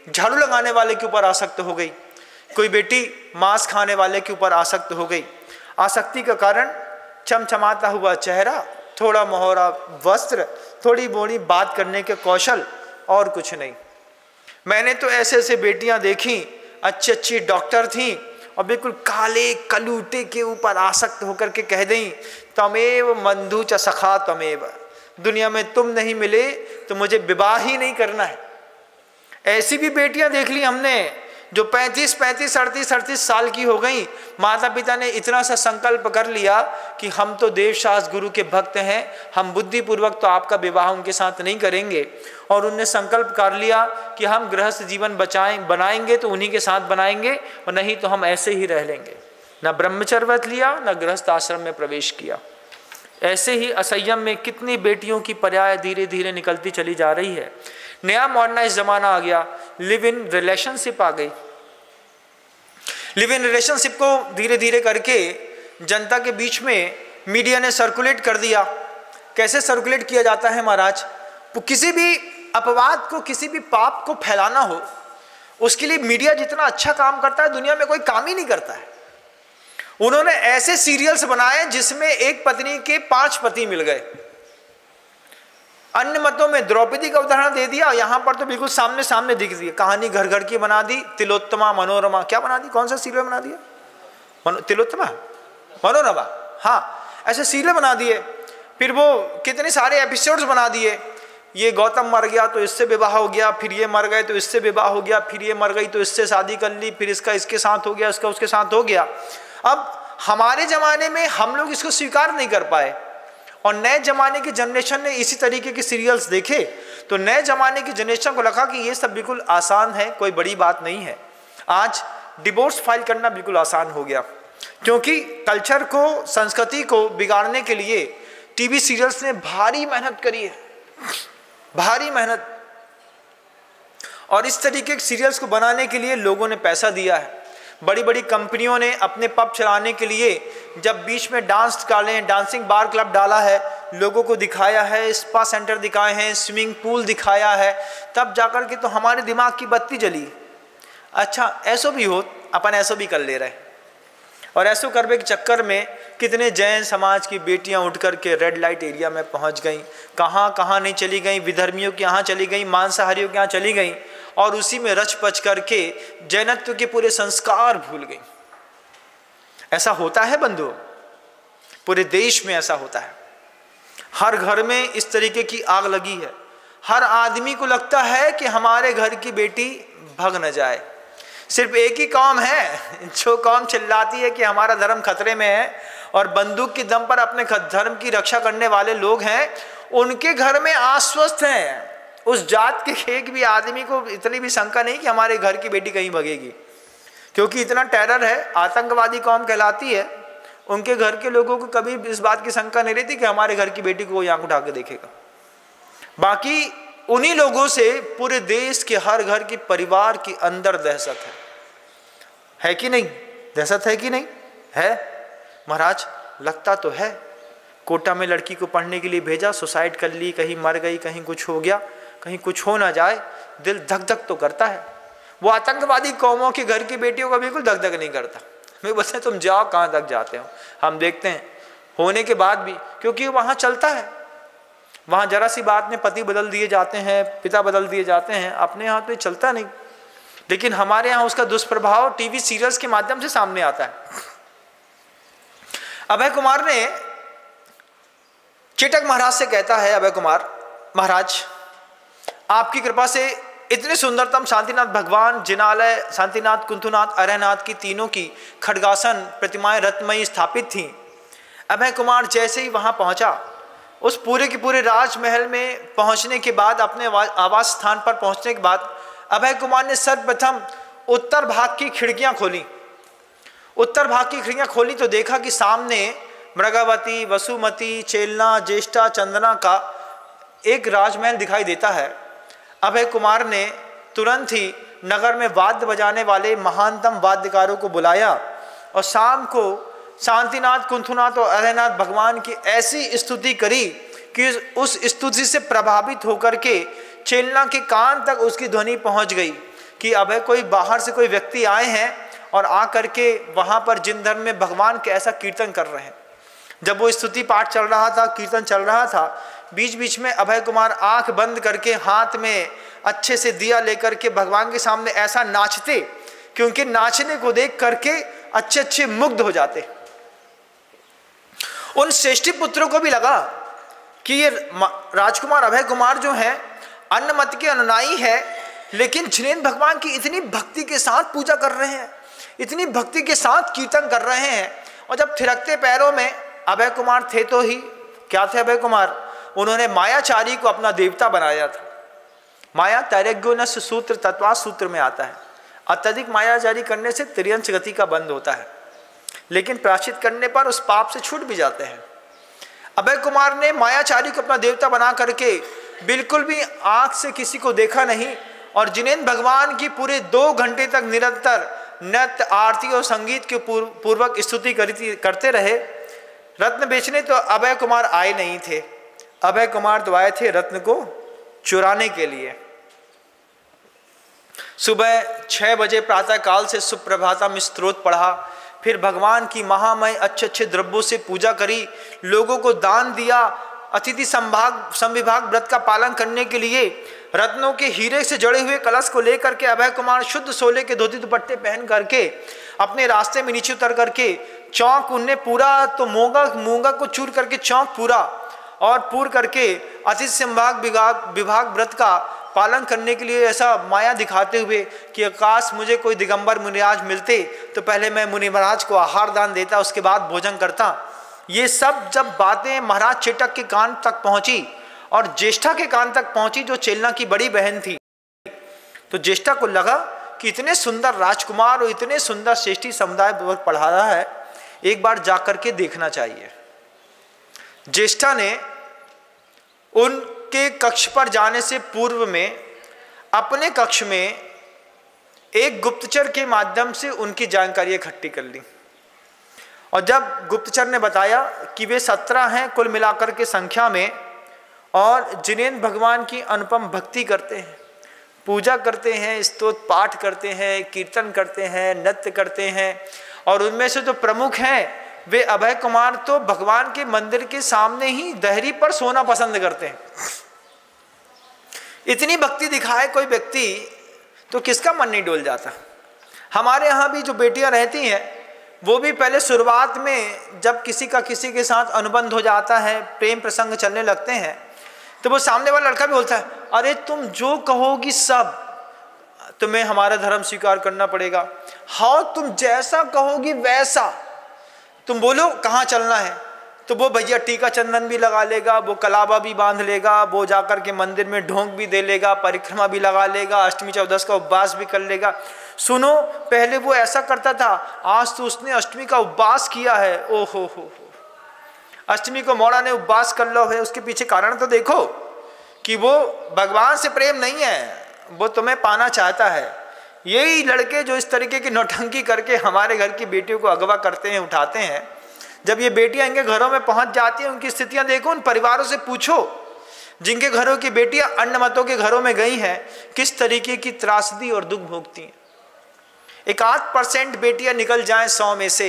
झाड़ू लगाने वाले के ऊपर आसक्त हो गई, कोई बेटी मांस खाने वाले के ऊपर आसक्त हो गई। आसक्ति का कारण चमचमाता हुआ चेहरा, थोड़ा मोहरा वस्त्र, थोड़ी बोड़ी बात करने के कौशल, और कुछ नहीं। मैंने तो ऐसे ऐसे बेटियां देखी, अच्छी अच्छी डॉक्टर थीं और बिल्कुल काले कलूटे के ऊपर आसक्त होकर के कह दें, तमेव बंधु च सखा तमेव, दुनिया में तुम नहीं मिले तो मुझे विवाह ही नहीं करना है। ऐसी भी बेटियां देख ली हमने जो 35-35, 38-38 साल की हो गई। माता पिता ने इतना सा संकल्प कर लिया कि हम तो देवशास्त्र गुरु के भक्त हैं, हम बुद्धिपूर्वक तो आपका विवाह उनके साथ नहीं करेंगे। और उनने संकल्प कर लिया कि हम गृहस्थ जीवन बनाएंगे तो उन्हीं के साथ बनाएंगे, और नहीं तो हम ऐसे ही रह लेंगे। न ब्रह्मचर्य व्रत लिया, न गृहस्थ आश्रम में प्रवेश किया। ऐसे ही असंयम में कितनी बेटियों की पर्याय धीरे धीरे निकलती चली जा रही है। नया मॉडर्नाइज जमाना आ गया, लिव इन रिलेशनशिप आ गई। लिव इन रिलेशनशिप को धीरे धीरे करके जनता के बीच में मीडिया ने सर्कुलेट कर दिया। कैसे सर्कुलेट किया जाता है महाराज? तो किसी भी अपवाद को, किसी भी पाप को फैलाना हो, उसके लिए मीडिया जितना अच्छा काम करता है दुनिया में कोई काम ही नहीं करता है। उन्होंने ऐसे सीरियल्स बनाए जिसमें एक पत्नी के 5 पति मिल गए। अन्य मतों में द्रौपदी का उदाहरण दे दिया, यहां पर तो बिल्कुल सामने सामने दिख दी। कहानी घर घर की बना दी, तिलोत्तमा मनोरमा। क्या बना दी? कौन सा सीरियल बना दिया? तिलोत्तमा मनोरमा, हाँ, ऐसे सीरियल बना दिए। फिर वो कितने सारे एपिसोड्स बना दिए। ये गौतम मर गया तो इससे विवाह हो गया, फिर ये मर गए तो इससे विवाह हो गया, फिर ये मर गई तो इससे शादी कर ली, फिर इसका इसके साथ हो गया, इसका उसके साथ हो गया। अब हमारे जमाने में हम लोग इसको स्वीकार नहीं कर पाए, और नए जमाने की जनरेशन ने इसी तरीके के सीरियल्स देखे तो नए जमाने की जनरेशन को लगा कि ये सब बिल्कुल आसान है, कोई बड़ी बात नहीं है। आज डिवोर्स फाइल करना बिल्कुल आसान हो गया, क्योंकि कल्चर को, संस्कृति को बिगाड़ने के लिए टीवी सीरियल्स ने भारी मेहनत करी है, भारी मेहनत। और इस तरीके के सीरियल्स को बनाने के लिए लोगों ने पैसा दिया है। बड़ी बड़ी कंपनियों ने अपने पब चलाने के लिए जब बीच में डांस डाले, डांसिंग बार क्लब डाला है, लोगों को दिखाया है, स्पा सेंटर दिखाए हैं, स्विमिंग पूल दिखाया है, तब जाकर के तो हमारे दिमाग की बत्ती जली। अच्छा, ऐसो भी हो, अपन ऐसो भी कर ले रहे। और ऐसो करने के चक्कर में कितने जैन समाज की बेटियां उठ कर के रेड लाइट एरिया में पहुंच गईं, कहाँ कहाँ नहीं चली गईं, विधर्मियों के यहाँ चली गईं, मांसाहारियों के यहाँ चली गईं, और उसी में रच पच करके जैनत्व के पूरे संस्कार भूल गई। ऐसा होता है बंधुओं, पूरे देश में ऐसा होता है। हर घर में इस तरीके की आग लगी है। हर आदमी को लगता है कि हमारे घर की बेटी भग न जाए। सिर्फ एक ही कौम है जो कौम चिल्लाती है कि हमारा धर्म खतरे में है, और बंदूक के दम पर अपने धर्म की रक्षा करने वाले लोग हैं, उनके घर में आश्वस्त हैं। उस जात के एक भी आदमी को इतनी भी शंका नहीं कि हमारे घर की बेटी कहीं भगेगी, क्योंकि इतना टेरर है, आतंकवादी कौम कहलाती है। उनके घर के लोगों को कभी इस बात की शंका नहीं रहती कि हमारे घर की बेटी को आंख उठा के देखेगा। बाकी उन्हीं लोगों से पूरे देश के हर घर की परिवार के अंदर दहशत है कि नहीं? दहशत है कि नहीं है महाराज? लगता तो है। कोटा में लड़की को पढ़ने के लिए भेजा, सुसाइड कर ली, कहीं मर गई, कहीं कुछ हो गया, कहीं कुछ हो ना जाए, दिल धक धक तो करता है। वो आतंकवादी कौमों के घर की बेटियों का बिल्कुल धक धक नहीं करता। मैं बोलते तुम जाओ, कहाँ तक जाते हो, हम देखते हैं। होने के बाद भी, क्योंकि वहाँ चलता है, वहाँ जरा सी बात में पति बदल दिए जाते हैं, पिता बदल दिए जाते हैं, अपने यहाँ तो चलता नहीं। लेकिन हमारे यहाँ उसका दुष्प्रभाव टीवी सीरियल्स के माध्यम से सामने आता है। अभय कुमार ने चेटक महाराज से कहता है, अभय कुमार महाराज आपकी कृपा से इतने सुंदरतम शांतिनाथ भगवान, जिनालय, शांतिनाथ, कुंथुनाथ, अरहनाथ की तीनों की खड्गासन प्रतिमाएं रत्नमयी स्थापित थीं। अभय कुमार जैसे ही वहां पहुंचा, उस पूरे के पूरे राजमहल में पहुंचने के बाद, अपने आवास स्थान पर पहुंचने के बाद अभय कुमार ने सर्वप्रथम उत्तर भाग की खिड़कियां खोली। उत्तर भाग की खिड़कियां खोली तो देखा कि सामने मृगावती, वसुमती, चेलना, ज्येष्ठा, चंदना का एक राजमहल दिखाई देता है। अभय कुमार ने तुरंत ही नगर में वाद्य बजाने वाले महानतम वाद्यकारों को बुलाया और शाम को शांतिनाथ, कुंथुनाथ और अभयनाथ भगवान की ऐसी स्तुति करी कि उस स्तुति से प्रभावित होकर के चेलना के कान तक उसकी ध्वनि पहुंच गई कि अभय कोई बाहर से कोई व्यक्ति आए हैं और आ करके वहां पर जिन धर्म में भगवान के ऐसा कीर्तन कर रहे हैं। जब वो स्तुति पाठ चल रहा था, कीर्तन चल रहा था, बीच बीच में अभय कुमार आंख बंद करके हाथ में अच्छे से दिया लेकर के भगवान के सामने ऐसा नाचते कि उनके नाचने को देख करके अच्छे अच्छे मुग्ध हो जाते। उन श्रेष्ठी पुत्रों को भी लगा कि ये राजकुमार अभय कुमार जो है अन्नमत के अनुयायी है, लेकिन जिनेंद्र भगवान की इतनी भक्ति के साथ पूजा कर रहे हैं, इतनी भक्ति के साथ कीर्तन कर रहे हैं। और जब थिरकते पैरों में अभय कुमार थे तो ही क्या थे अभय कुमार, उन्होंने मायाचारी को अपना देवता बनाया था। माया तैरज्ञोनस्य सूत्र तत्वा सूत्र में आता है, अत्यधिक मायाचारी करने से त्रियंश गति का बंद होता है, लेकिन प्रायश्चित करने पर उस पाप से छूट भी जाते हैं। अभय कुमार ने मायाचारी को अपना देवता बना करके बिल्कुल भी आंख से किसी को देखा नहीं और जिनेंद्र भगवान की पूरे 2 घंटे तक निरंतर नृत्य, आरती और संगीत के पूर्वक स्तुति करते रहे। रत्न बेचने तो अभय कुमार आए नहीं थे, अभय कुमार तो आए थे रत्न को चुराने के लिए। सुबह 6 बजे प्रातः काल से सुप्रभातम स्तोत्र पढ़ा, फिर भगवान की महामय अच्छे अच्छे द्रव्यों से पूजा करी, लोगों को दान दिया। अतिथि संविभाग व्रत का पालन करने के लिए रत्नों के हीरे से जड़े हुए कलश को लेकर के अभय कुमार शुद्ध सोले के धोती दुपट्टे पहन करके अपने रास्ते में नीचे उतर करके चौक उनने पूरा तो मूंगा को चूर करके चौक पूरा और पूर करके अतिथि संभाग विभाग व्रत का पालन करने के लिए ऐसा माया दिखाते हुए कि आकाश मुझे कोई दिगंबर मुनिराज मिलते तो पहले मैं मुनि महाराज को आहार दान देता, उसके बाद भोजन करता। ये सब जब बातें महाराज चेटक के कान तक पहुंची और ज्येष्ठा के कान तक पहुंची जो चेलना की बड़ी बहन थी, तो ज्येष्ठा को लगा कि इतने सुंदर राजकुमार और इतने सुंदर श्रेष्ठी समुदाय पढ़ा रहा है, एक बार जाकर के देखना चाहिए। ज्येष्ठा ने उनके कक्ष पर जाने से पूर्व में अपने कक्ष में एक गुप्तचर के माध्यम से उनकी जानकारी इकट्ठी कर ली और जब गुप्तचर ने बताया कि वे 17 हैं कुल मिलाकर के संख्या में और जिनेंद्र भगवान की अनुपम भक्ति करते हैं, पूजा करते हैं, स्तोत्र पाठ करते हैं, कीर्तन करते हैं, नृत्य करते हैं और उनमें से जो प्रमुख हैं वे अभय कुमार तो भगवान के मंदिर के सामने ही दहरी पर सोना पसंद करते हैं। इतनी भक्ति दिखाए कोई व्यक्ति तो किसका मन नहीं डोल जाता। हमारे यहाँ भी जो बेटियां रहती हैं वो भी पहले शुरुआत में जब किसी का किसी के साथ अनुबंध हो जाता है, प्रेम प्रसंग चलने लगते हैं, तो वो सामने वाला लड़का भी बोलता है, अरे तुम जो कहोगी सब, तुम्हें हमारा धर्म स्वीकार करना पड़ेगा। हाँ तुम जैसा कहोगी वैसा, तुम बोलो कहाँ चलना है, तो वो भैया टीका चंदन भी लगा लेगा, वो कलावा भी बांध लेगा, वो जाकर के मंदिर में ढोंक भी दे लेगा, परिक्रमा भी लगा लेगा, अष्टमी चौदस का उपवास भी कर लेगा। सुनो पहले वो ऐसा करता था, आज तो उसने अष्टमी का उपवास किया है, ओ हो अष्टमी को मौड़ा ने उपवास कर लो है, उसके पीछे कारण तो देखो कि वो भगवान से प्रेम नहीं है, वो तुम्हें पाना चाहता है। यही लड़के जो इस तरीके की नौटंकी करके हमारे घर की बेटियों को अगवा करते हैं, उठाते हैं, जब ये बेटियां इनके घरों में पहुंच जाती हैं, उनकी स्थितियां देखो, उन परिवारों से पूछो जिनके घरों की बेटियां अन्य मतों के घरों में गई हैं, किस तरीके की त्रासदी और दुख भोगती हैं। 1-8% बेटियां निकल जाएं 100 में से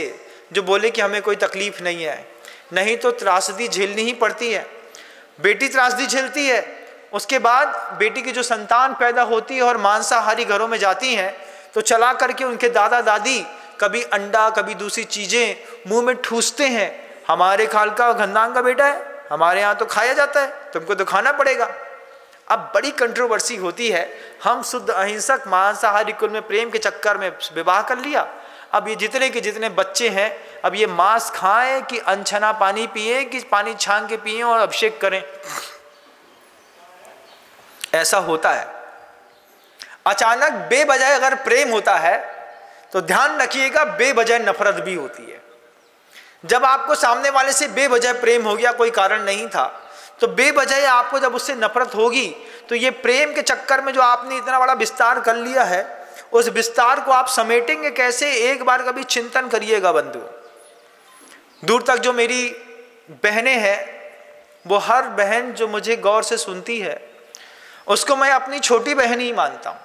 जो बोले कि हमें कोई तकलीफ नहीं है, नहीं तो त्रासदी झेलनी ही पड़ती है। बेटी त्रासदी झेलती है, उसके बाद बेटी की जो संतान पैदा होती है और मांसाहारी घरों में जाती हैं, तो चला करके उनके दादा दादी कभी अंडा कभी दूसरी चीज़ें मुंह में ठूसते हैं। हमारे खाल का घंदांग का बेटा है, हमारे यहाँ तो खाया जाता है, तुमको तो खाना पड़ेगा। अब बड़ी कंट्रोवर्सी होती है, हम शुद्ध अहिंसक मांसाहारी कुल में प्रेम के चक्कर में विवाह कर लिया, अब ये जितने के जितने बच्चे हैं, अब ये मांस खाएं कि अनछना पानी पिए कि पानी छान के पिए और अभिषेक करें, ऐसा होता है। अचानक बेवजह अगर प्रेम होता है तो ध्यान रखिएगा बेवजह नफरत भी होती है। जब आपको सामने वाले से बेवजह प्रेम हो गया, कोई कारण नहीं था, तो बेवजह आपको जब उससे नफरत होगी तो ये प्रेम के चक्कर में जो आपने इतना बड़ा विस्तार कर लिया है, उस विस्तार को आप समेटेंगे कैसे, एक बार कभी चिंतन करिएगा बंधु। दूर तक जो मेरी बहनें हैं, वो हर बहन जो मुझे गौर से सुनती है उसको मैं अपनी छोटी बहन ही मानता हूँ।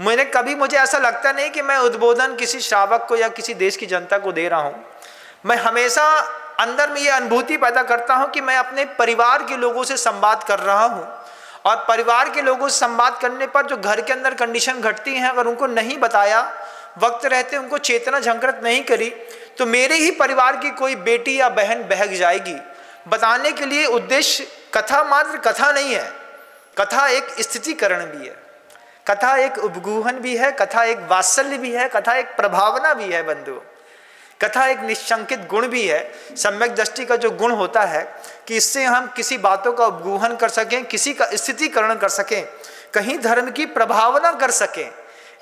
मुझे ऐसा लगता नहीं कि मैं उद्बोधन किसी श्रावक को या किसी देश की जनता को दे रहा हूँ। मैं हमेशा अंदर में ये अनुभूति पैदा करता हूँ कि मैं अपने परिवार के लोगों से संवाद कर रहा हूँ, और परिवार के लोगों से संवाद करने पर जो घर के अंदर कंडीशन घटती हैं, अगर उनको नहीं बताया, वक्त रहते उनको चेतना झंकृत नहीं करी, तो मेरे ही परिवार की कोई बेटी या बहन बहक जाएगी। बताने के लिए उद्देश्य कथा मात्र कथा नहीं है, कथा एक स्थितिकरण भी है, कथा एक उपगूहन भी है, कथा एक वात्सल्य भी है, कथा एक प्रभावना भी है बंधु, कथा एक निशंकित गुण भी है। सम्यक दृष्टि का जो गुण होता है कि इससे हम किसी बातों का उपगूहन कर सकें, किसी का स्थितिकरण कर सकें, कहीं धर्म की प्रभावना कर सकें।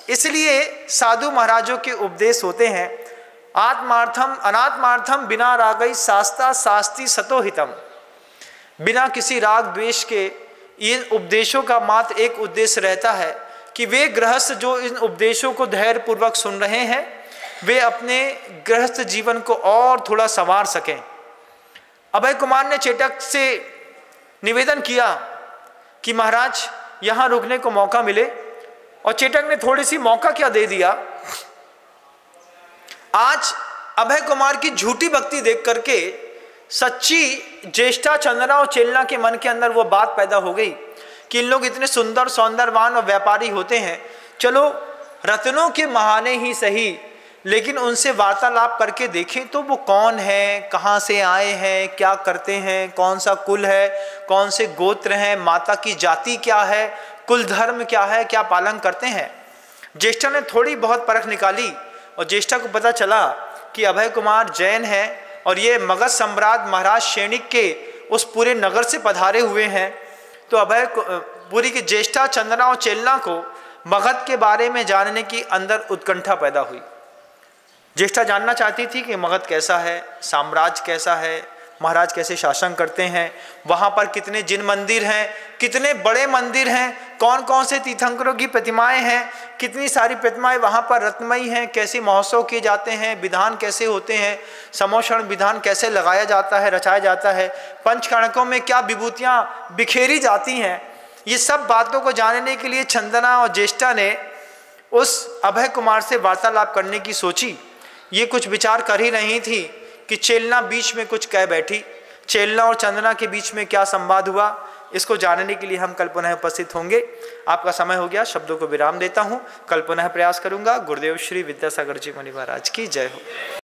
इसलिए साधु महाराजों के उपदेश होते हैं, आत्मार्थम अनात्मार्थम बिना रागई शास्ता शास्ति सतोहितम। बिना किसी राग द्वेष के इन उपदेशों का मात्र एक उद्देश्य रहता है कि वे गृहस्थ जो इन उपदेशों को धैर्यपूर्वक सुन रहे हैं, वे अपने गृहस्थ जीवन को और थोड़ा संवार सकें। अभय कुमार ने चेटक से निवेदन किया कि महाराज यहाँ रुकने को मौका मिले, और चेटक ने थोड़ी सी मौका क्या दे दिया। आज अभय कुमार की झूठी भक्ति देख करके सच्ची ज्येष्ठा चंदना और चेलना के मन के अंदर वो बात पैदा हो गई कि इन लोग इतने सुंदर सौंदर्यवान और व्यापारी होते हैं, चलो रत्नों के महाने ही सही, लेकिन उनसे वार्तालाप करके देखें तो वो कौन है, कहाँ से आए हैं, क्या करते हैं, कौन सा कुल है, कौन से गोत्र हैं, माता की जाति क्या है, कुल धर्म क्या है, क्या पालन करते हैं। ज्येष्ठा ने थोड़ी बहुत परख निकाली और ज्येष्ठा को पता चला कि अभय कुमार जैन है और ये मगध सम्राट महाराज शैणिक के उस पूरे नगर से पधारे हुए हैं। तो अभय पूरी की ज्येष्ठा चंदना और चेलना को मगध के बारे में जानने की अंदर उत्कंठा पैदा हुई। ज्येष्ठा जानना चाहती थी कि मगध कैसा है, साम्राज्य कैसा है, महाराज कैसे शासन करते हैं, वहाँ पर कितने जिन मंदिर हैं, कितने बड़े मंदिर हैं, कौन कौन से तीर्थंकरों की प्रतिमाएं हैं, कितनी सारी प्रतिमाएं वहाँ पर रत्नमयी हैं, कैसे महोत्सव किए जाते हैं, विधान कैसे होते हैं, समोषण विधान कैसे लगाया जाता है, रचाया जाता है, पंचकर्णकों में क्या विभूतियाँ बिखेरी जाती हैं। ये सब बातों को जानने के लिए चंदना और ज्येष्ठा ने उस अभय कुमार से वार्तालाप करने की सोची। ये कुछ विचार कर ही रही थी कि चेलना बीच में कुछ कह बैठी। चेलना और चंदना के बीच में क्या संवाद हुआ, इसको जानने के लिए हम कल पुनः उपस्थित होंगे। आपका समय हो गया, शब्दों को विराम देता हूँ, कल पुनः प्रयास करूँगा। गुरुदेव श्री विद्यासागर जी मुनि महाराज की जय हो।